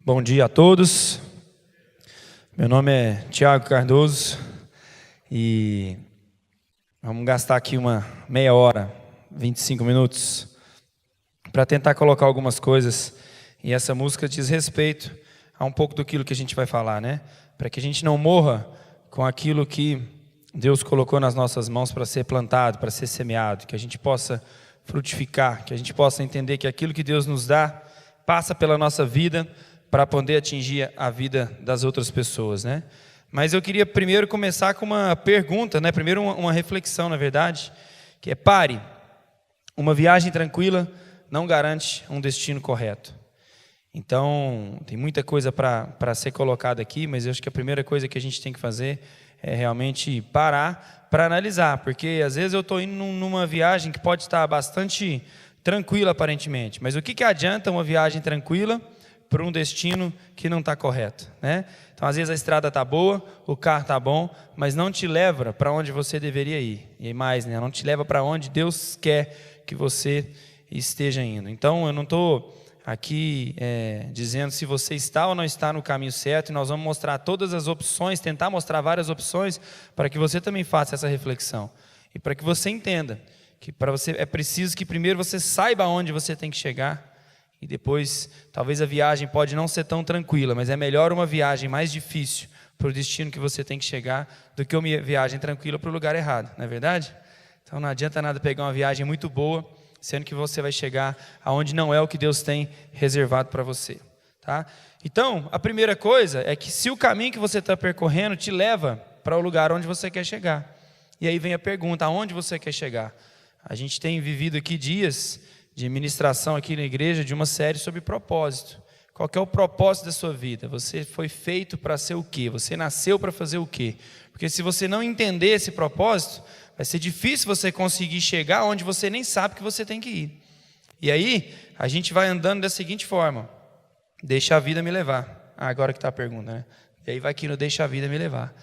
Bom dia a todos. Meu nome é Tiago Cardoso e vamos gastar aqui uma meia hora, 25 minutos, para tentar colocar algumas coisas. E essa música diz respeito a um pouco daquilo que a gente vai falar, né? Para que a gente não morra com aquilo que Deus colocou nas nossas mãos para ser plantado, para ser semeado, que a gente possa frutificar, que a gente possa entender que aquilo que Deus nos dá passa pela nossa vida para poder atingir a vida das outras pessoas, né? Mas eu queria primeiro começar com uma pergunta, né? Primeiro uma reflexão, na verdade, que é: pare. Uma viagem tranquila não garante um destino correto. Então, tem muita coisa para ser colocada aqui, mas eu acho que a primeira coisa que a gente tem que fazer é realmente parar para analisar, porque às vezes eu estou indo numa viagem que pode estar bastante tranquila aparentemente, mas o que adianta uma viagem tranquila para um destino que não está correto, né? Então, às vezes a estrada está boa, o carro está bom, mas não te leva para onde você deveria ir. E mais, né? Não te leva para onde Deus quer que você esteja indo. Então, eu não estou aqui dizendo se você está ou não está no caminho certo, e nós vamos mostrar todas as opções, tentar mostrar várias opções, para que você também faça essa reflexão. E para que você entenda que para você é preciso que primeiro você saiba aonde você tem que chegar, e depois, talvez a viagem pode não ser tão tranquila, mas é melhor uma viagem mais difícil para o destino que você tem que chegar do que uma viagem tranquila para o lugar errado, não é verdade? Então não adianta nada pegar uma viagem muito boa, sendo que você vai chegar aonde não é o que Deus tem reservado para você, tá? Então, a primeira coisa é que se o caminho que você está percorrendo te leva para o lugar onde você quer chegar, e aí vem a pergunta: aonde você quer chegar? A gente tem vivido aqui dias de ministração aqui na igreja, de uma série sobre propósito. Qual que é o propósito da sua vida? Você foi feito para ser o quê? Você nasceu para fazer o quê? Porque se você não entender esse propósito, vai ser difícil você conseguir chegar onde você nem sabe que você tem que ir. E aí, a gente vai andando da seguinte forma: deixa a vida me levar. Agora que está a pergunta, né? E aí vai que não deixa a vida me levar.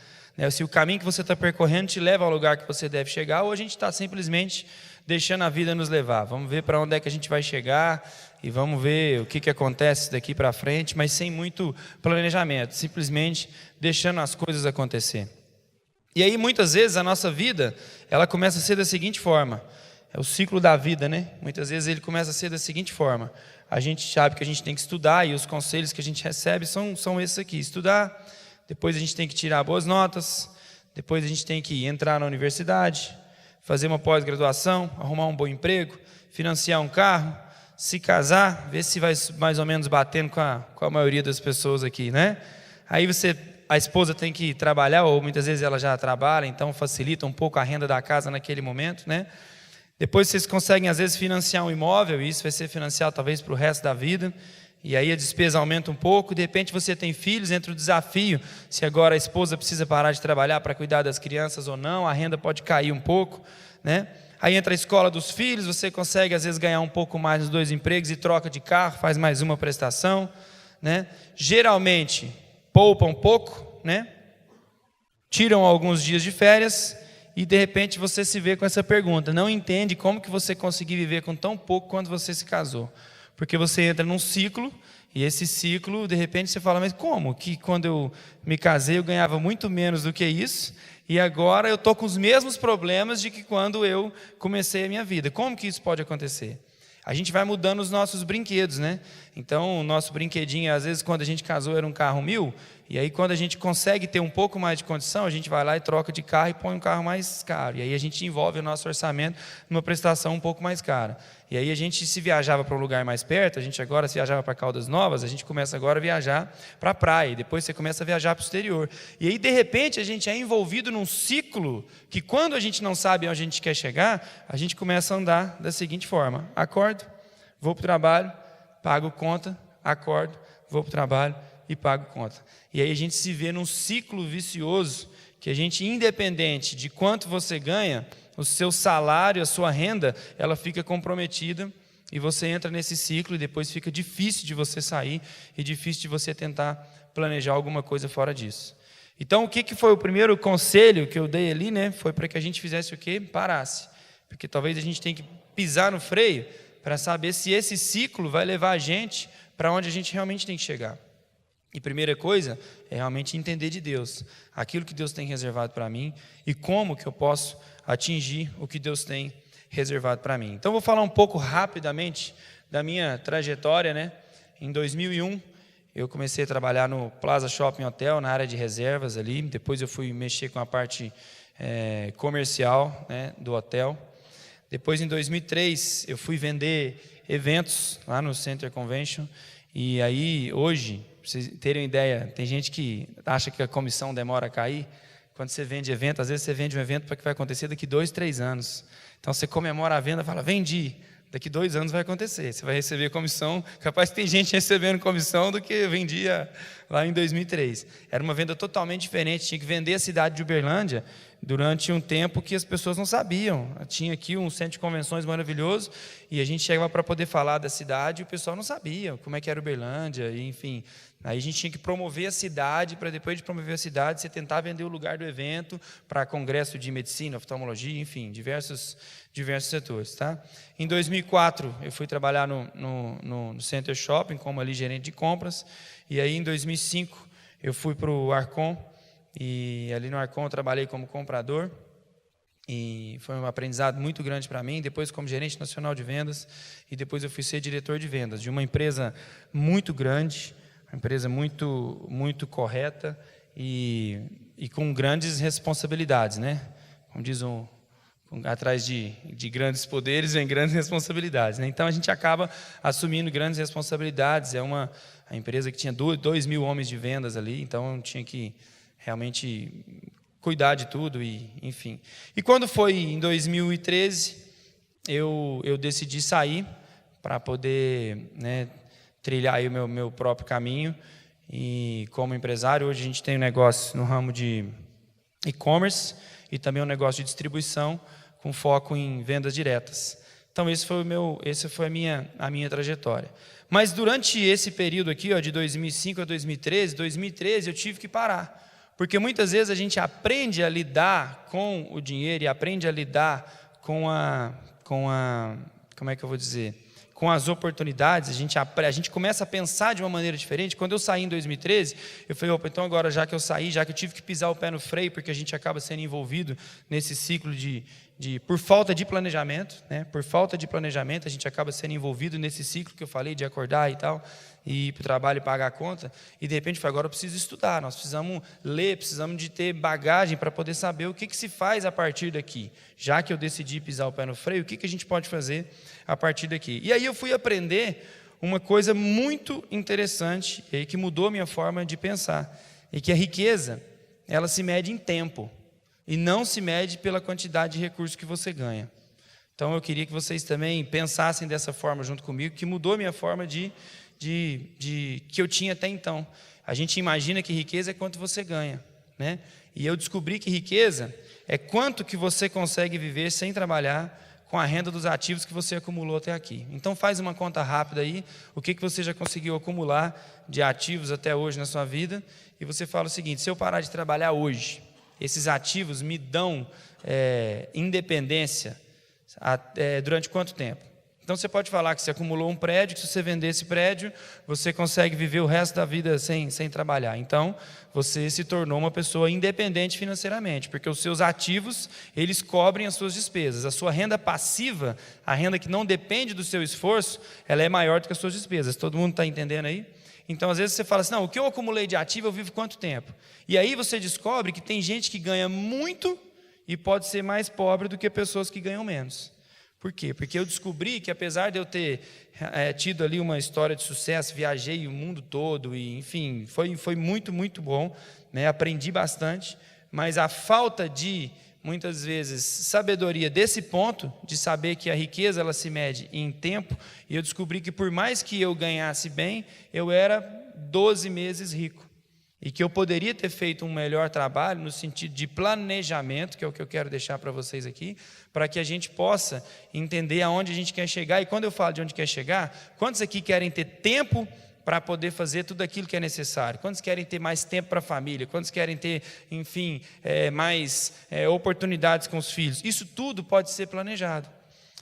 Se o caminho que você está percorrendo te leva ao lugar que você deve chegar, ou a gente está simplesmente deixando a vida nos levar. Vamos ver para onde é que a gente vai chegar e vamos ver o que acontece daqui para frente, mas sem muito planejamento, simplesmente deixando as coisas acontecer. E aí muitas vezes a nossa vida, ela começa a ser da seguinte forma: é o ciclo da vida, né? Muitas vezes ele começa a ser da seguinte forma: a gente sabe que a gente tem que estudar, e os conselhos que a gente recebe são esses aqui: estudar, depois a gente tem que tirar boas notas, depois a gente tem que entrar na universidade, fazer uma pós-graduação, arrumar um bom emprego, financiar um carro, se casar, ver se vai mais ou menos batendo com a maioria das pessoas aqui, né? Aí a esposa tem que trabalhar, ou muitas vezes ela já trabalha, então facilita um pouco a renda da casa naquele momento, né? Depois vocês conseguem às vezes financiar um imóvel, e isso vai ser financiado talvez para o resto da vida, e aí a despesa aumenta um pouco. De repente você tem filhos, entra o desafio, se agora a esposa precisa parar de trabalhar para cuidar das crianças ou não, a renda pode cair um pouco, né? Aí entra a escola dos filhos, você consegue às vezes ganhar um pouco mais nos 2 empregos e troca de carro, faz mais uma prestação, né? Geralmente poupa um pouco, né? Tiram alguns dias de férias, e de repente você se vê com essa pergunta: não entende como que você conseguiu viver com tão pouco quando você se casou. Porque você entra num ciclo, e esse ciclo, de repente você fala: mas como? Que quando eu me casei eu ganhava muito menos do que isso, e agora eu estou com os mesmos problemas de que quando eu comecei a minha vida. Como que isso pode acontecer? A gente vai mudando os nossos brinquedos, né? Então o nosso brinquedinho, às vezes quando a gente casou era um carro 1000, e aí quando a gente consegue ter um pouco mais de condição, a gente vai lá e troca de carro e põe um carro mais caro, e aí a gente envolve o nosso orçamento numa prestação um pouco mais cara. E aí a gente, se viajava para um lugar mais perto, a gente agora se viajava para Caldas Novas, a gente começa agora a viajar para a praia, e depois você começa a viajar para o exterior. E aí de repente a gente é envolvido num ciclo que, quando a gente não sabe onde a gente quer chegar, a gente começa a andar da seguinte forma: acordo, vou para o trabalho, pago conta, acordo, vou para o trabalho e pago conta. E aí a gente se vê num ciclo vicioso, que a gente, independente de quanto você ganha, o seu salário, a sua renda, ela fica comprometida, e você entra nesse ciclo, e depois fica difícil de você sair, e difícil de você tentar planejar alguma coisa fora disso. Então, o que foi o primeiro conselho que eu dei ali, né? Foi para que a gente fizesse o quê? Parasse. Porque talvez a gente tenha que pisar no freio para saber se esse ciclo vai levar a gente para onde a gente realmente tem que chegar. E primeira coisa é realmente entender de Deus, aquilo que Deus tem reservado para mim e como que eu posso atingir o que Deus tem reservado para mim. Então, vou falar um pouco rapidamente da minha trajetória, né? Em 2001, eu comecei a trabalhar no Plaza Shopping Hotel, na área de reservas ali. Depois eu fui mexer com a parte comercial, né, do hotel. Depois, em 2003, eu fui vender eventos lá no Center Convention. E aí, hoje, para vocês terem uma ideia, tem gente que acha que a comissão demora a cair. Quando você vende evento, às vezes você vende um evento para que vai acontecer daqui 2, 3 anos. Então, você comemora a venda e fala, vendi. Daqui 2 anos vai acontecer, você vai receber comissão. Capaz que tem gente recebendo comissão do que vendia lá em 2003. Era uma venda totalmente diferente, tinha que vender a cidade de Uberlândia durante um tempo que as pessoas não sabiam. Tinha aqui um centro de convenções maravilhoso e a gente chegava para poder falar da cidade e o pessoal não sabia como é que era Uberlândia, e, enfim. Aí a gente tinha que promover a cidade, para depois de promover a cidade, você tentar vender o lugar do evento para congresso de medicina, oftalmologia, enfim, diversos setores. Tá? Em 2004, eu fui trabalhar no Center Shopping como ali gerente de compras, e aí em 2005 eu fui para o Arcon, e ali no Arcon eu trabalhei como comprador, e foi um aprendizado muito grande para mim. Depois como gerente nacional de vendas, e depois eu fui ser diretor de vendas de uma empresa muito grande, uma empresa muito, muito correta e com grandes responsabilidades, né? Como diz atrás de grandes poderes vem grandes responsabilidades, né? Então a gente acaba assumindo grandes responsabilidades. É uma empresa que tinha 2.000 homens de vendas ali, então tinha que realmente cuidar de tudo, e enfim. E quando foi em 2013, eu decidi sair para poder, né, trilhar aí o meu próprio caminho. E como empresário, hoje a gente tem um negócio no ramo de e-commerce e também um negócio de distribuição com foco em vendas diretas. Então essa foi a minha trajetória. Mas durante esse período aqui, ó, de 2005 a 2013 eu tive que parar, porque muitas vezes a gente aprende a lidar com o dinheiro e aprende a lidar com como é que eu vou dizer? Com as oportunidades, a gente começa a pensar de uma maneira diferente. Quando eu saí em 2013, eu falei, opa, então agora já que eu saí, já que eu tive que pisar o pé no freio, porque a gente acaba sendo envolvido nesse ciclo por falta de planejamento, né? Por falta de planejamento, a gente acaba sendo envolvido nesse ciclo que eu falei, de acordar e tal, e ir para o trabalho e pagar a conta, e de repente, agora eu preciso estudar, nós precisamos ler, precisamos de ter bagagem para poder saber o que se faz a partir daqui. Já que eu decidi pisar o pé no freio, o que a gente pode fazer a partir daqui? E aí eu fui aprender uma coisa muito interessante, e que mudou a minha forma de pensar, e que a riqueza, ela se mede em tempo, e não se mede pela quantidade de recursos que você ganha. Então eu queria que vocês também pensassem dessa forma junto comigo, que mudou a minha forma que eu tinha até então. A gente imagina que riqueza é quanto você ganha, né? E eu descobri que riqueza é quanto que você consegue viver sem trabalhar, com a renda dos ativos que você acumulou até aqui. Então faz uma conta rápida aí, o que você já conseguiu acumular de ativos até hoje na sua vida, e você fala o seguinte: se eu parar de trabalhar hoje, esses ativos me dão independência durante quanto tempo? Então você pode falar que você acumulou um prédio, que se você vender esse prédio, você consegue viver o resto da vida sem trabalhar. Então você se tornou uma pessoa independente financeiramente, porque os seus ativos, eles cobrem as suas despesas. A sua renda passiva, a renda que não depende do seu esforço, ela é maior do que as suas despesas. Todo mundo está entendendo aí? Então, às vezes você fala assim, não, o que eu acumulei de ativo, eu vivo quanto tempo? E aí você descobre que tem gente que ganha muito e pode ser mais pobre do que pessoas que ganham menos. Por quê? Porque eu descobri que, apesar de eu ter tido ali uma história de sucesso, viajei o mundo todo, e enfim, foi muito, muito bom, né? Aprendi bastante, mas a falta de, muitas vezes, sabedoria desse ponto, de saber que a riqueza ela se mede em tempo, e eu descobri que por mais que eu ganhasse bem, eu era 12 meses rico, e que eu poderia ter feito um melhor trabalho no sentido de planejamento, que é o que eu quero deixar para vocês aqui, para que a gente possa entender aonde a gente quer chegar. E quando eu falo de onde quer chegar, quantos aqui querem ter tempo para poder fazer tudo aquilo que é necessário? Quantos querem ter mais tempo para a família? Quantos querem ter, enfim, mais oportunidades com os filhos? Isso tudo pode ser planejado.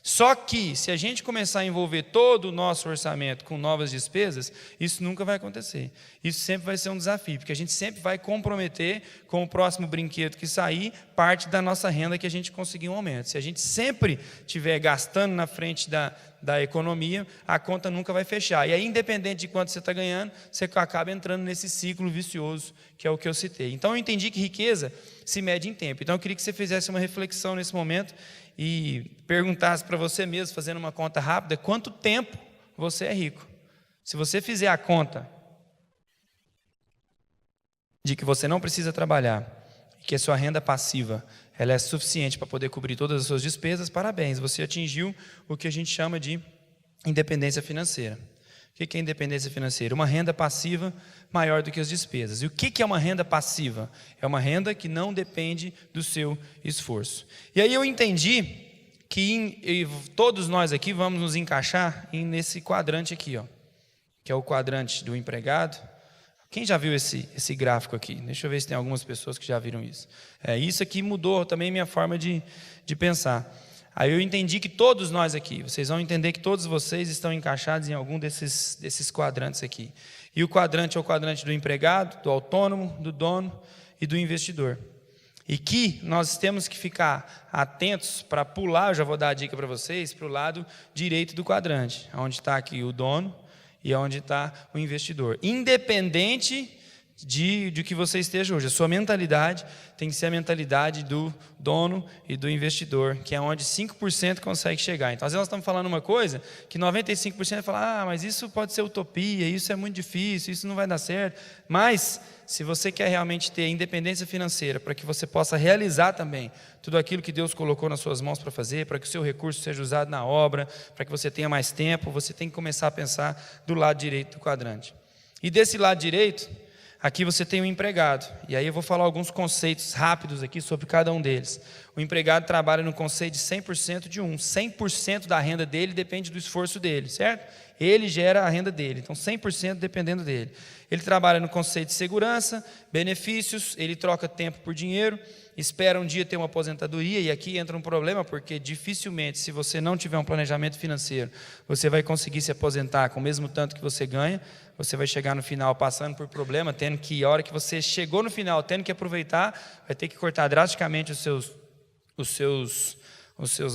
Só que, se a gente começar a envolver todo o nosso orçamento com novas despesas, isso nunca vai acontecer. Isso sempre vai ser um desafio, porque a gente sempre vai comprometer com o próximo brinquedo que sair, parte da nossa renda que a gente conseguir um aumento. Se a gente sempre estiver gastando na frente da economia, a conta nunca vai fechar. E aí, independente de quanto você está ganhando, você acaba entrando nesse ciclo vicioso, que é o que eu citei. Então, eu entendi que riqueza se mede em tempo. Então, eu queria que você fizesse uma reflexão nesse momento e perguntasse para você mesmo, fazendo uma conta rápida, quanto tempo você é rico. Se você fizer a conta de que você não precisa trabalhar, que a sua renda passiva ela é suficiente para poder cobrir todas as suas despesas, parabéns, você atingiu o que a gente chama de independência financeira. O que é independência financeira? Uma renda passiva maior do que as despesas. E o que é uma renda passiva? É uma renda que não depende do seu esforço. E aí eu entendi que todos nós aqui vamos nos encaixar nesse quadrante aqui, ó, que é o quadrante do empregado. Quem já viu esse gráfico aqui? Deixa eu ver se tem algumas pessoas que já viram isso. Isso aqui mudou também minha forma de pensar. Aí eu entendi que todos nós aqui, vocês vão entender que todos vocês estão encaixados em algum desses quadrantes aqui. E o quadrante é o quadrante do empregado, do autônomo, do dono e do investidor. E que nós temos que ficar atentos para pular, eu já vou dar a dica para vocês, para o lado direito do quadrante, onde está aqui o dono e onde está o investidor. Independente de que você esteja hoje. A sua mentalidade tem que ser a mentalidade do dono e do investidor, que é onde 5% consegue chegar. Então, às vezes nós estamos falando uma coisa que 95% vai falar, mas isso pode ser utopia, isso é muito difícil, isso não vai dar certo. Mas, se você quer realmente ter independência financeira, para que você possa realizar também tudo aquilo que Deus colocou nas suas mãos para fazer, para que o seu recurso seja usado na obra, para que você tenha mais tempo, você tem que começar a pensar do lado direito do quadrante. E desse lado direito, aqui você tem o empregado, e aí eu vou falar alguns conceitos rápidos aqui sobre cada um deles. O empregado trabalha no conceito de 100% de 100% da renda dele depende do esforço dele, certo? Ele gera a renda dele, então 100% dependendo dele. Ele trabalha no conceito de segurança, benefícios, ele troca tempo por dinheiro, espera um dia ter uma aposentadoria, e aqui entra um problema, porque dificilmente, se você não tiver um planejamento financeiro, você vai conseguir se aposentar com o mesmo tanto que você ganha. Você vai chegar no final passando por problema, tendo que, a hora que você chegou no final, tendo que aproveitar, vai ter que cortar drasticamente os seus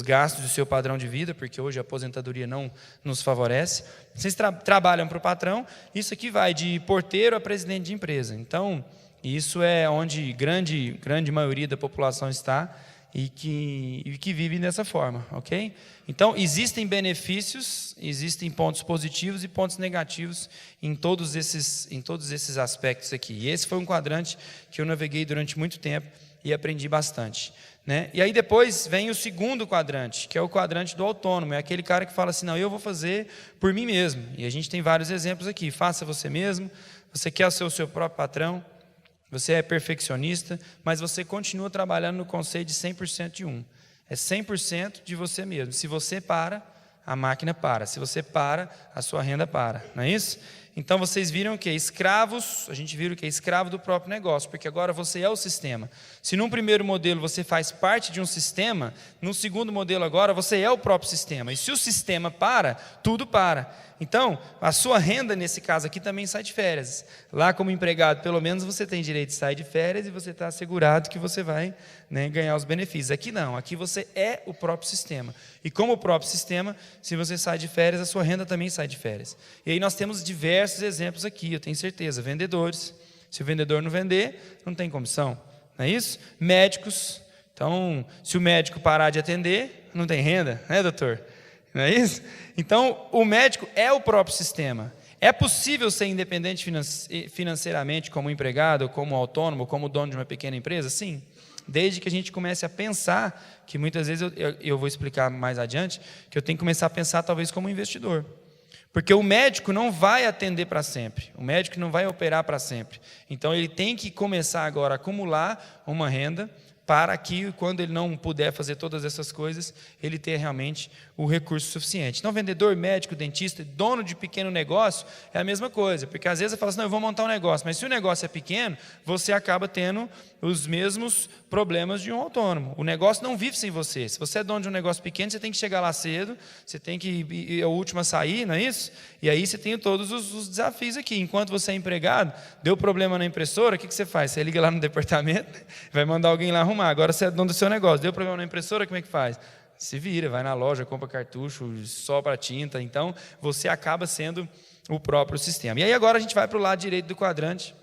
gastos, o seu padrão de vida, porque hoje a aposentadoria não nos favorece. Vocês trabalham para o patrão, isso aqui vai de porteiro a presidente de empresa. Então, isso é onde grande maioria da população está e que vive dessa forma, ok? Então, existem benefícios, existem pontos positivos e pontos negativos em todos esses aspectos aqui. E esse foi um quadrante que eu naveguei durante muito tempo e aprendi bastante, né? E aí depois vem o segundo quadrante, que é o quadrante do autônomo, é aquele cara que fala assim, não, eu vou fazer por mim mesmo. E a gente tem vários exemplos aqui, faça você mesmo, você quer ser o seu próprio patrão, você é perfeccionista, mas você continua trabalhando no conceito de 100% de 1. É 100% de você mesmo. Se você para, a máquina para. Se você para, a sua renda para. Não é isso? Então, vocês viram que escravos, a gente viu que é escravo do próprio negócio, porque agora você é o sistema. Se num primeiro modelo você faz parte de um sistema, no segundo modelo agora você é o próprio sistema. E se o sistema para, tudo para. Então, a sua renda nesse caso aqui também sai de férias. Lá como empregado, pelo menos você tem direito de sair de férias e você está assegurado que você vai, né, ganhar os benefícios. Aqui não, aqui você é o próprio sistema. E como o próprio sistema, se você sai de férias, a sua renda também sai de férias. E aí nós temos diversos exemplos aqui, eu tenho certeza. Vendedores, se o vendedor não vender, não tem comissão. Não é isso? Médicos, então, se o médico parar de atender, não tem renda, né, doutor? Não é isso? Então, o médico é o próprio sistema. É possível ser independente financeiramente como empregado, como autônomo, como dono de uma pequena empresa? Sim. Desde que a gente comece a pensar, que muitas vezes eu vou explicar mais adiante, que eu tenho que começar a pensar talvez como investidor. Porque o médico não vai atender para sempre, o médico não vai operar para sempre. Então ele tem que começar agora a acumular uma renda para que, quando ele não puder fazer todas essas coisas, ele tenha realmente o recurso suficiente. Então, vendedor, médico, dentista, dono de pequeno negócio, é a mesma coisa, porque às vezes você fala assim, não, eu vou montar um negócio, mas se o negócio é pequeno, você acaba tendo os mesmos problemas de um autônomo. O negócio não vive sem você. Se você é dono de um negócio pequeno, você tem que chegar lá cedo, você tem que ir a última a sair, não é isso? E aí você tem todos os desafios aqui. Enquanto você é empregado, deu problema na impressora, o que você faz? Você liga lá no departamento, vai mandar alguém lá arrumar. Agora você é dono do seu negócio, deu problema na impressora, como é que faz? Se vira, vai na loja, compra cartucho, sopra tinta. Então, você acaba sendo o próprio sistema. E aí agora a gente vai para o lado direito do quadrante.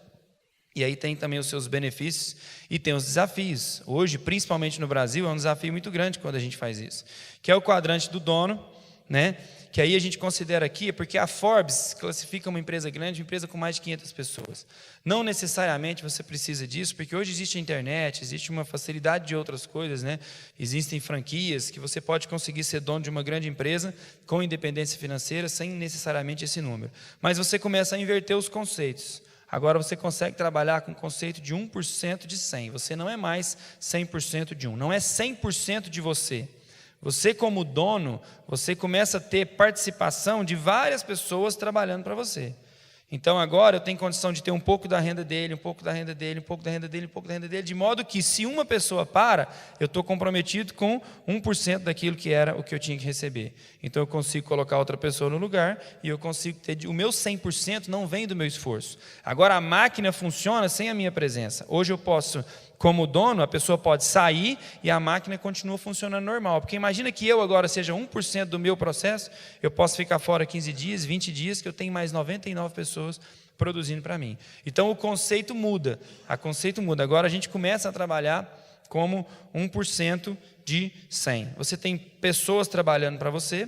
E aí tem também os seus benefícios e tem os desafios. Hoje, principalmente no Brasil, é um desafio muito grande quando a gente faz isso. Que é o quadrante do dono, né? Que aí a gente considera aqui, porque a Forbes classifica uma empresa grande, uma empresa com mais de 500 pessoas. Não necessariamente você precisa disso, porque hoje existe a internet, existe uma facilidade de outras coisas, né? Existem franquias que você pode conseguir ser dono de uma grande empresa com independência financeira, sem necessariamente esse número. Mas você começa a inverter os conceitos. Agora você consegue trabalhar com o conceito de 1% de 100. Você não é mais 100% de 1. Não é 100% de você. Você, como dono, você começa a ter participação de várias pessoas trabalhando para você. Então, agora eu tenho condição de ter um pouco da renda dele, um pouco da renda dele, um pouco da renda dele, um pouco da renda dele, de modo que, se uma pessoa para, eu estou comprometido com 1% daquilo que era o que eu tinha que receber. Então, eu consigo colocar outra pessoa no lugar e eu consigo ter... O meu 100% não vem do meu esforço. Agora, a máquina funciona sem a minha presença. Hoje eu posso... Como dono, a pessoa pode sair e a máquina continua funcionando normal. Porque imagina que eu agora seja 1% do meu processo, eu posso ficar fora 15 dias, 20 dias, que eu tenho mais 99 pessoas produzindo para mim. Então o conceito muda. Agora a gente começa a trabalhar como 1% de 100. Você tem pessoas trabalhando para você,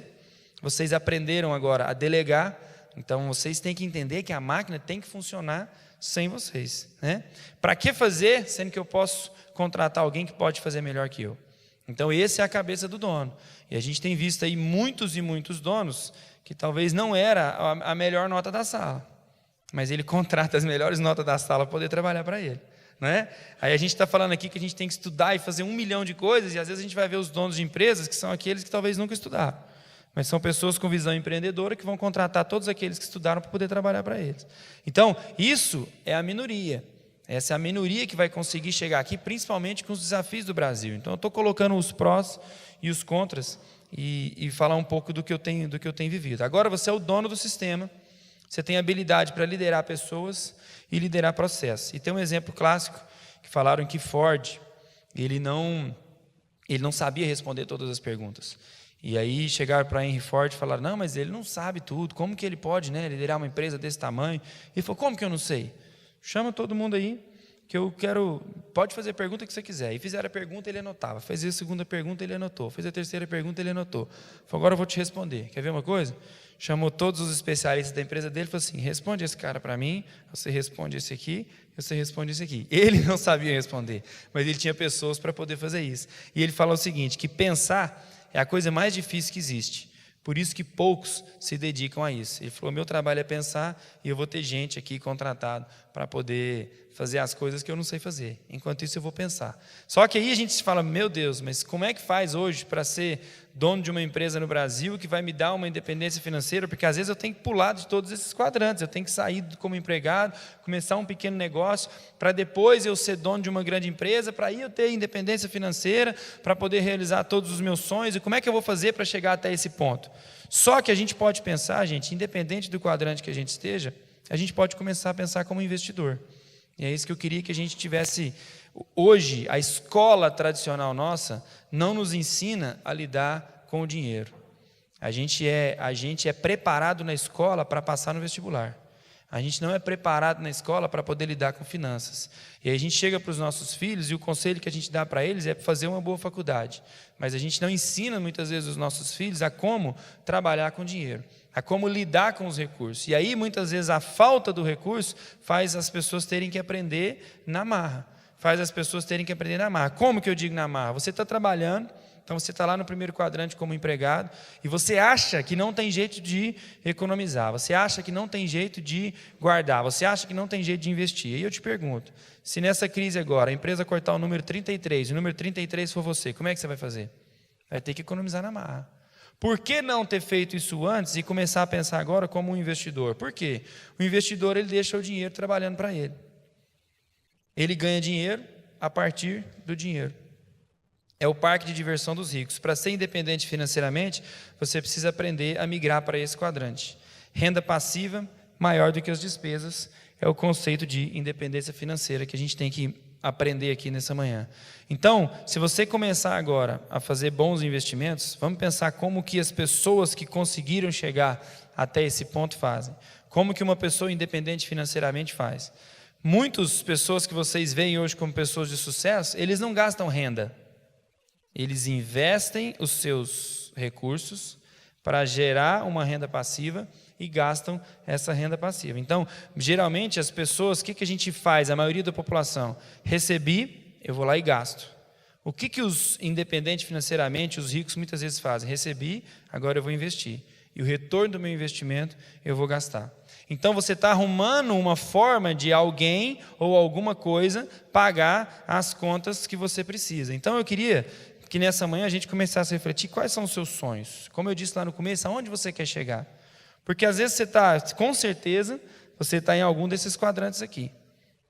vocês aprenderam agora a delegar, então vocês têm que entender que a máquina tem que funcionar sem vocês, né? Para que fazer, sendo que eu posso contratar alguém que pode fazer melhor que eu? Então, essa é a cabeça do dono. E a gente tem visto aí muitos e muitos donos que talvez não era a melhor nota da sala, mas ele contrata as melhores notas da sala para poder trabalhar para ele, né? Aí a gente está falando aqui que a gente tem que estudar e fazer 1 milhão de coisas, e às vezes a gente vai ver os donos de empresas que são aqueles que talvez nunca estudaram. Mas são pessoas com visão empreendedora que vão contratar todos aqueles que estudaram para poder trabalhar para eles. Então, isso é a minoria. Essa é a minoria que vai conseguir chegar aqui, principalmente com os desafios do Brasil. Então, eu estou colocando os prós e os contras e falar um pouco do que eu tenho vivido. Agora, você é o dono do sistema, você tem habilidade para liderar pessoas e liderar processos. E tem um exemplo clássico que falaram que Ford, ele não sabia responder todas as perguntas. E aí chegaram para Henry Ford e falaram, não, mas ele não sabe tudo, como que ele pode, né, liderar uma empresa desse tamanho? Ele falou, como que eu não sei? Chama todo mundo aí, que eu quero, pode fazer a pergunta que você quiser. E fizeram a pergunta, ele anotava. Fez a segunda pergunta, ele anotou. Fez a terceira pergunta, ele anotou. Falou, agora eu vou te responder. Quer ver uma coisa? Chamou todos os especialistas da empresa dele e falou assim, responde esse cara para mim, você responde esse aqui, você responde esse aqui. Ele não sabia responder, mas ele tinha pessoas para poder fazer isso. E ele falou o seguinte, que pensar é a coisa mais difícil que existe. Por isso que poucos se dedicam a isso. Ele falou, meu trabalho é pensar e eu vou ter gente aqui contratado para poder fazer as coisas que eu não sei fazer. Enquanto isso eu vou pensar. Só que aí a gente fala, meu Deus, mas como é que faz hoje para ser dono de uma empresa no Brasil que vai me dar uma independência financeira? Porque às vezes eu tenho que pular de todos esses quadrantes. Eu tenho que sair como empregado, começar um pequeno negócio, para depois eu ser dono de uma grande empresa, para aí eu ter independência financeira, para poder realizar todos os meus sonhos. E como é que eu vou fazer para chegar até esse ponto? Só que a gente pode pensar, gente, independente do quadrante que a gente esteja, a gente pode começar a pensar como investidor. E é isso que eu queria que a gente tivesse. Hoje, a escola tradicional nossa não nos ensina a lidar com o dinheiro. A gente é preparado na escola para passar no vestibular. A gente não é preparado na escola para poder lidar com finanças. E aí a gente chega para os nossos filhos e o conselho que a gente dá para eles é fazer uma boa faculdade. Mas a gente não ensina muitas vezes os nossos filhos a como trabalhar com dinheiro, a como lidar com os recursos. E aí muitas vezes a falta do recurso faz as pessoas terem que aprender na marra. Como que eu digo na marra? Você está trabalhando, Então você está lá no primeiro quadrante como empregado e você acha que não tem jeito de economizar, você acha que não tem jeito de guardar, você acha que não tem jeito de investir. E eu te pergunto, se nessa crise agora a empresa cortar o número 33 e o número 33 for você, como é que você vai fazer? Vai ter que economizar na marra. Por que não ter feito isso antes e começar a pensar agora como um investidor? Por quê? O investidor ele deixa o dinheiro trabalhando para ele. Ele ganha dinheiro a partir do dinheiro. É o parque de diversão dos ricos. Para ser independente financeiramente, você precisa aprender a migrar para esse quadrante. Renda passiva maior do que as despesas é o conceito de independência financeira que a gente tem que aprender aqui nessa manhã. Então, se você começar agora a fazer bons investimentos, vamos pensar como que as pessoas que conseguiram chegar até esse ponto fazem. Como que uma pessoa independente financeiramente faz. Muitas pessoas que vocês veem hoje como pessoas de sucesso, eles não gastam renda. Eles investem os seus recursos para gerar uma renda passiva e gastam essa renda passiva. Então, geralmente as pessoas, o que a gente faz, a maioria da população? Recebi, eu vou lá e gasto. O que os independentes financeiramente, os ricos muitas vezes fazem? Recebi, agora eu vou investir. E o retorno do meu investimento eu vou gastar. Então você está arrumando uma forma de alguém ou alguma coisa pagar as contas que você precisa. Então eu queria que nessa manhã a gente começasse a refletir quais são os seus sonhos. Como eu disse lá no começo, aonde você quer chegar? Porque às vezes você está, com certeza, você está em algum desses quadrantes aqui,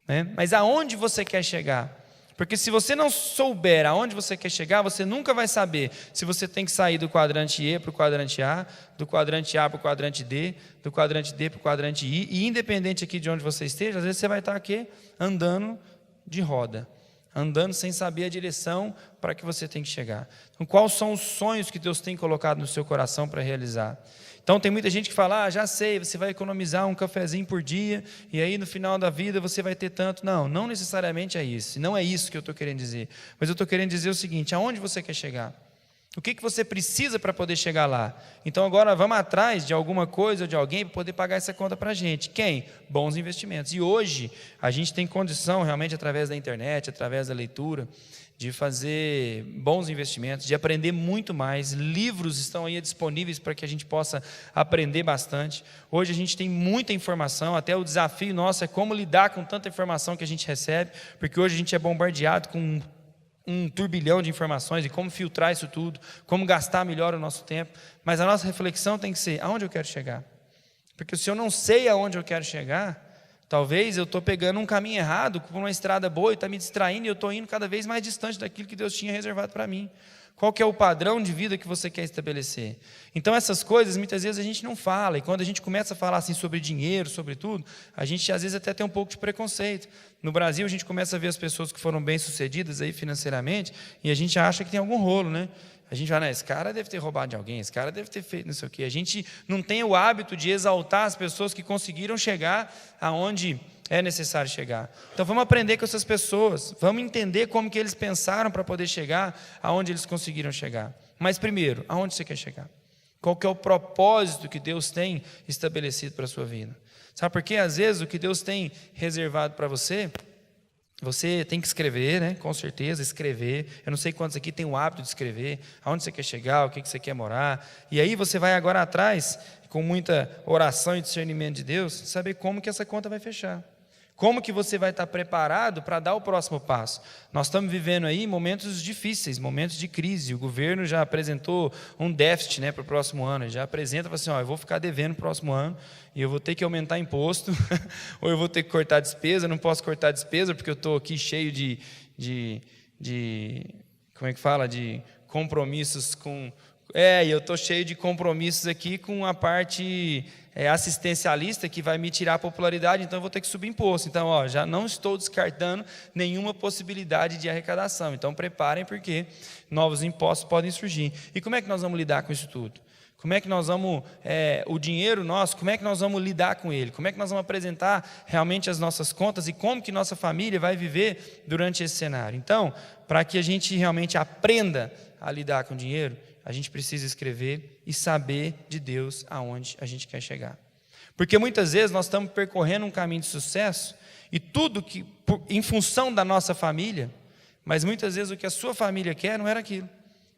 né? Mas aonde você quer chegar? Porque se você não souber aonde você quer chegar, você nunca vai saber se você tem que sair do quadrante E para o quadrante A, do quadrante A para o quadrante D, do quadrante D para o quadrante I, e independente aqui de onde você esteja, às vezes você vai estar aqui andando de roda, andando sem saber a direção para que você tem que chegar. Então, quais são os sonhos que Deus tem colocado no seu coração para realizar? Então tem muita gente que fala, já sei, você vai economizar um cafezinho por dia, e aí no final da vida você vai ter tanto. Não, não necessariamente é isso, não é isso que eu estou querendo dizer. Mas eu estou querendo dizer o seguinte, aonde você quer chegar? O que você precisa para poder chegar lá? Então agora vamos atrás de alguma coisa ou de alguém para poder pagar essa conta para a gente. Quem? Bons investimentos. E hoje a gente tem condição realmente através da internet, através da leitura, de fazer bons investimentos, de aprender muito mais. Livros estão aí disponíveis para que a gente possa aprender bastante. Hoje a gente tem muita informação, até o desafio nosso é como lidar com tanta informação que a gente recebe, porque hoje a gente é bombardeado com um turbilhão de informações e como filtrar isso tudo, como gastar melhor o nosso tempo. Mas a nossa reflexão tem que ser, aonde eu quero chegar? Porque se eu não sei aonde eu quero chegar, talvez eu estou pegando um caminho errado, por uma estrada boa, e está me distraindo, e eu estou indo cada vez mais distante daquilo que Deus tinha reservado para mim. Qual que é o padrão de vida que você quer estabelecer? Então essas coisas, muitas vezes a gente não fala, e quando a gente começa a falar assim sobre dinheiro, sobre tudo, a gente às vezes até tem um pouco de preconceito. No Brasil a gente começa a ver as pessoas que foram bem-sucedidas aí financeiramente, e a gente acha que tem algum rolo, né? A gente fala, esse cara deve ter roubado de alguém, esse cara deve ter feito não sei o quê. A gente não tem o hábito de exaltar as pessoas que conseguiram chegar aonde é necessário chegar. Então vamos aprender com essas pessoas, vamos entender como que eles pensaram para poder chegar aonde eles conseguiram chegar. Mas primeiro, aonde você quer chegar? Qual que é o propósito que Deus tem estabelecido para a sua vida? Sabe por quê? Às vezes o que Deus tem reservado para você, você tem que escrever, né? Com certeza, escrever. Eu não sei quantos aqui têm o hábito de escrever, aonde você quer chegar, o que você quer morar. E aí você vai agora atrás, com muita oração e discernimento de Deus, saber como que essa conta vai fechar. Como que você vai estar preparado para dar o próximo passo? Nós estamos vivendo aí momentos difíceis, momentos de crise. O governo já apresentou um déficit, né, para o próximo ano. Ele já apresenta, fala assim, eu vou ficar devendo no próximo ano e eu vou ter que aumentar imposto, ou eu vou ter que cortar despesa. Não posso cortar despesa porque eu estou aqui cheio de como é que fala? De compromissos com... eu estou cheio de compromissos aqui com a parte assistencialista que vai me tirar a popularidade, então eu vou ter que subir imposto. Então, já não estou descartando nenhuma possibilidade de arrecadação. Então, preparem porque novos impostos podem surgir. E como é que nós vamos lidar com isso tudo? Como é que nós vamos, o dinheiro nosso, como é que nós vamos lidar com ele? Como é que nós vamos apresentar realmente as nossas contas e como que nossa família vai viver durante esse cenário? Então, para que a gente realmente aprenda a lidar com o dinheiro, a gente precisa escrever e saber de Deus aonde a gente quer chegar. Porque muitas vezes nós estamos percorrendo um caminho de sucesso e tudo que, em função da nossa família, mas muitas vezes o que a sua família quer não era aquilo.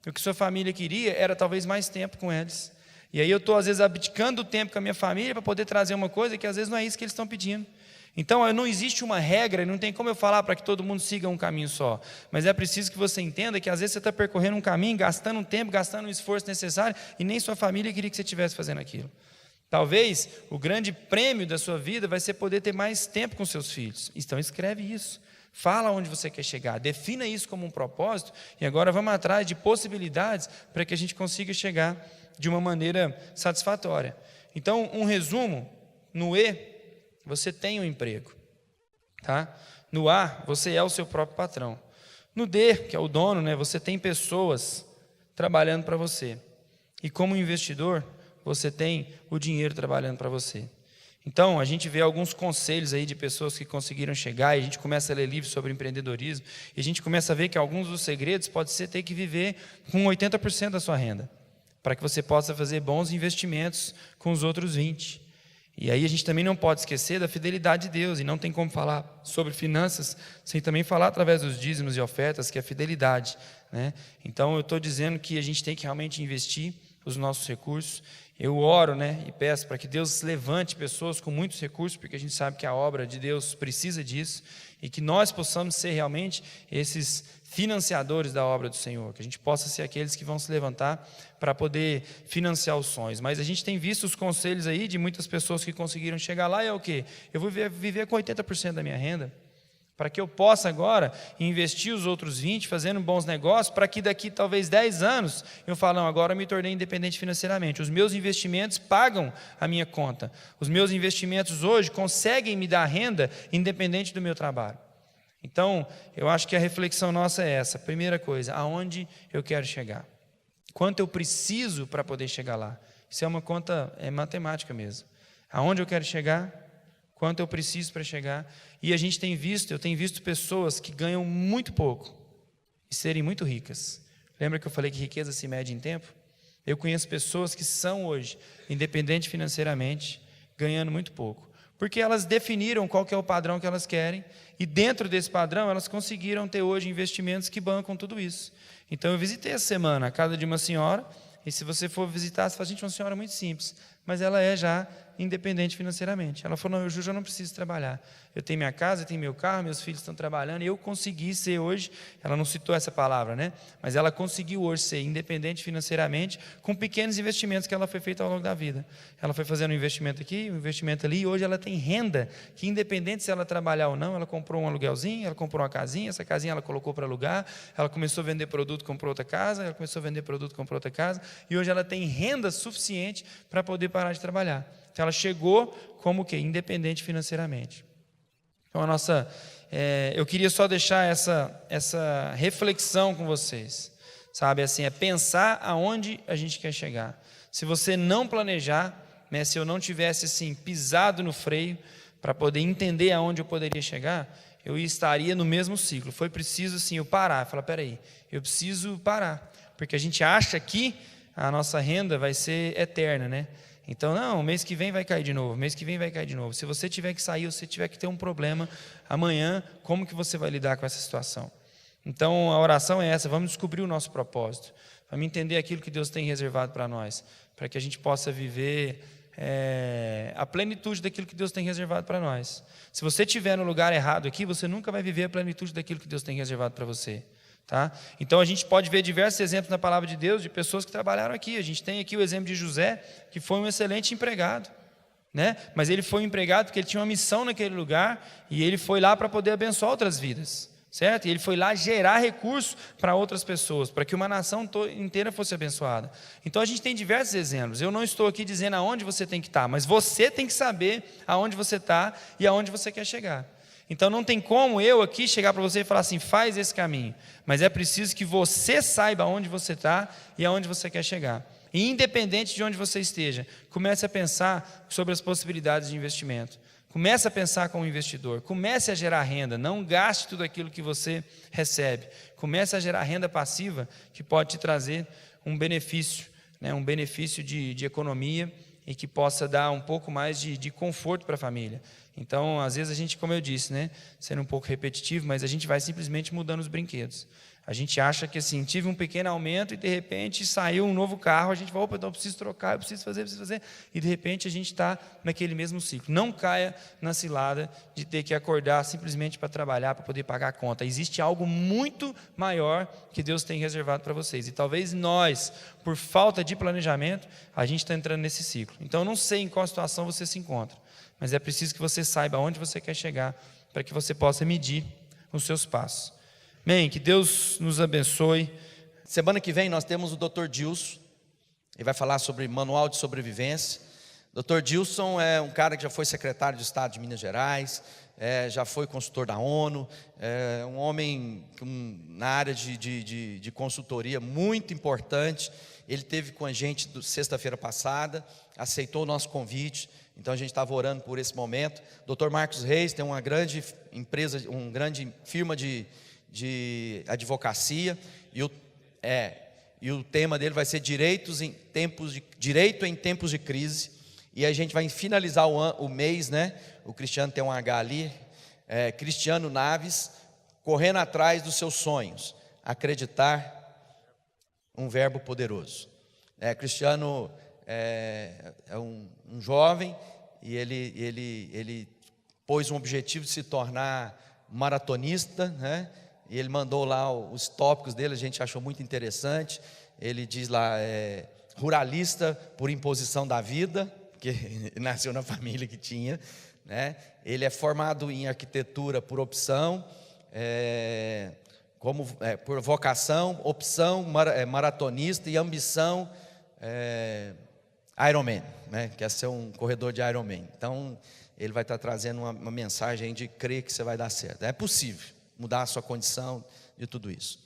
O que sua família queria era talvez mais tempo com eles. E aí eu estou, às vezes, abdicando do tempo com a minha família para poder trazer uma coisa que, às vezes, não é isso que eles estão pedindo. Então, não existe uma regra, não tem como eu falar para que todo mundo siga um caminho só. Mas é preciso que você entenda que, às vezes, você está percorrendo um caminho, gastando um tempo, gastando um esforço necessário, e nem sua família queria que você estivesse fazendo aquilo. Talvez o grande prêmio da sua vida vai ser poder ter mais tempo com seus filhos. Então, escreve isso. Fala onde você quer chegar, defina isso como um propósito, e agora vamos atrás de possibilidades para que a gente consiga chegar de uma maneira satisfatória. Então, um resumo: no E, você tem um emprego, tá? No A, você é o seu próprio patrão. No D, que é o dono, né, você tem pessoas trabalhando para você. E como investidor, você tem o dinheiro trabalhando para você. Então, a gente vê alguns conselhos aí de pessoas que conseguiram chegar, e a gente começa a ler livros sobre empreendedorismo, e a gente começa a ver que alguns dos segredos pode ser ter que viver com 80% da sua renda, para que você possa fazer bons investimentos com os outros 20%. E aí a gente também não pode esquecer da fidelidade de Deus, e não tem como falar sobre finanças sem também falar através dos dízimos e ofertas, que é a fidelidade, né? Então, eu estou dizendo que a gente tem que realmente investir os nossos recursos. Eu oro, né, e peço para que Deus levante pessoas com muitos recursos, porque a gente sabe que a obra de Deus precisa disso, e que nós possamos ser realmente esses financiadores da obra do Senhor, que a gente possa ser aqueles que vão se levantar para poder financiar os sonhos. Mas a gente tem visto os conselhos aí de muitas pessoas que conseguiram chegar lá, e é o quê? Eu vou viver com 80% da minha renda, para que eu possa agora investir os outros 20%, fazendo bons negócios, para que daqui talvez 10 anos, eu falo, não, agora eu me tornei independente financeiramente, os meus investimentos pagam a minha conta, os meus investimentos hoje conseguem me dar renda independente do meu trabalho. Então, eu acho que a reflexão nossa é essa: primeira coisa, aonde eu quero chegar? Quanto eu preciso para poder chegar lá? Isso é uma conta, é matemática mesmo. Aonde eu quero chegar? Quanto eu preciso para chegar? E eu tenho visto pessoas que ganham muito pouco e serem muito ricas. Lembra que eu falei que riqueza se mede em tempo? Eu conheço pessoas que são hoje independentes financeiramente, ganhando muito pouco, porque elas definiram qual que é o padrão que elas querem, e dentro desse padrão elas conseguiram ter hoje investimentos que bancam tudo isso. Então, eu visitei essa semana a casa de uma senhora, e se você for visitar, você fala, gente, uma senhora muito simples, mas ela é já independente financeiramente. Ela falou, não, eu já não preciso trabalhar, eu tenho minha casa, eu tenho meu carro, meus filhos estão trabalhando, e eu consegui ser hoje, ela não citou essa palavra, né? Mas ela conseguiu hoje ser independente financeiramente, com pequenos investimentos que ela foi feita ao longo da vida. Ela foi fazendo um investimento aqui, um investimento ali, e hoje ela tem renda, que independente se ela trabalhar ou não, ela comprou um aluguelzinho, ela comprou uma casinha, essa casinha ela colocou para alugar, ela começou a vender produto, comprou outra casa, ela começou a vender produto, comprou outra casa, e hoje ela tem renda suficiente para poder parar de trabalhar. Então, ela chegou como o quê? Independente financeiramente. Então, eu queria só deixar essa reflexão com vocês, sabe, assim, é pensar aonde a gente quer chegar. Se você não planejar, né, se eu não tivesse assim pisado no freio para poder entender aonde eu poderia chegar, eu estaria no mesmo ciclo. Foi preciso assim eu parar, falar, peraí, eu preciso parar, porque a gente acha que a nossa renda vai ser eterna, né? Então, não, mês que vem vai cair de novo, mês que vem vai cair de novo. Se você tiver que sair, se você tiver que ter um problema amanhã, como que você vai lidar com essa situação? Então, a oração é essa: vamos descobrir o nosso propósito, vamos entender aquilo que Deus tem reservado para nós, para que a gente possa viver a plenitude daquilo que Deus tem reservado para nós. Se você estiver no lugar errado aqui, você nunca vai viver a plenitude daquilo que Deus tem reservado para você. Tá? Então, a gente pode ver diversos exemplos na palavra de Deus de pessoas que trabalharam aqui. A gente tem aqui o exemplo de José, que foi um excelente empregado, né? Mas ele foi um empregado porque ele tinha uma missão naquele lugar, e ele foi lá para poder abençoar outras vidas, certo? E ele foi lá gerar recursos para outras pessoas, para que uma nação inteira fosse abençoada. Então, a gente tem diversos exemplos. Eu não estou aqui dizendo aonde você tem que estar, mas você tem que saber aonde você está e aonde você quer chegar. Então, não tem como eu aqui chegar para você e falar assim, faz esse caminho. Mas é preciso que você saiba onde você está e aonde você quer chegar. E independente de onde você esteja, comece a pensar sobre as possibilidades de investimento. Comece a pensar como investidor. Comece a gerar renda. Não gaste tudo aquilo que você recebe. Comece a gerar renda passiva, que pode te trazer um benefício, né? Um benefício de economia, e que possa dar um pouco mais de conforto para a família. Então, às vezes a gente, como eu disse, né, sendo um pouco repetitivo, mas a gente vai simplesmente mudando os brinquedos. A gente acha que assim, tive um pequeno aumento e de repente saiu um novo carro, a gente vai, opa, então eu preciso trocar, eu preciso fazer, e de repente a gente está naquele mesmo ciclo. Não caia na cilada de ter que acordar simplesmente para trabalhar, para poder pagar a conta. Existe algo muito maior que Deus tem reservado para vocês. E talvez nós, por falta de planejamento, a gente está entrando nesse ciclo. Então eu não sei em qual situação você se encontra, mas é preciso que você saiba onde você quer chegar, para que você possa medir os seus passos. Amém, que Deus nos abençoe. Semana que vem nós temos o Dr. Dilson, ele vai falar sobre manual de sobrevivência. Dr. Dilson é um cara que já foi secretário de Estado de Minas Gerais, já foi consultor da ONU, é um homem na área de consultoria muito importante. Ele esteve com a gente sexta-feira passada, aceitou o nosso convite, então a gente estava orando por esse momento. Dr. Marcos Reis tem uma grande empresa, uma grande firma de advocacia, e o tema dele vai ser direito em tempos de crise. E a gente vai finalizar o mês, né? O Cristiano tem um H ali, Cristiano Naves, correndo atrás dos seus sonhos, acreditar, um verbo poderoso. Cristiano é um jovem, e ele pôs um objetivo de se tornar maratonista, né? E ele mandou lá os tópicos dele, a gente achou muito interessante. Ele diz lá, ruralista por imposição da vida, porque nasceu na família que tinha, né? Ele é formado em arquitetura por opção, por vocação, opção, maratonista, e ambição, Ironman, né? Quer ser um corredor de Ironman. Então, ele vai estar trazendo uma mensagem de crer que você vai dar certo. É possível mudar a sua condição de tudo isso.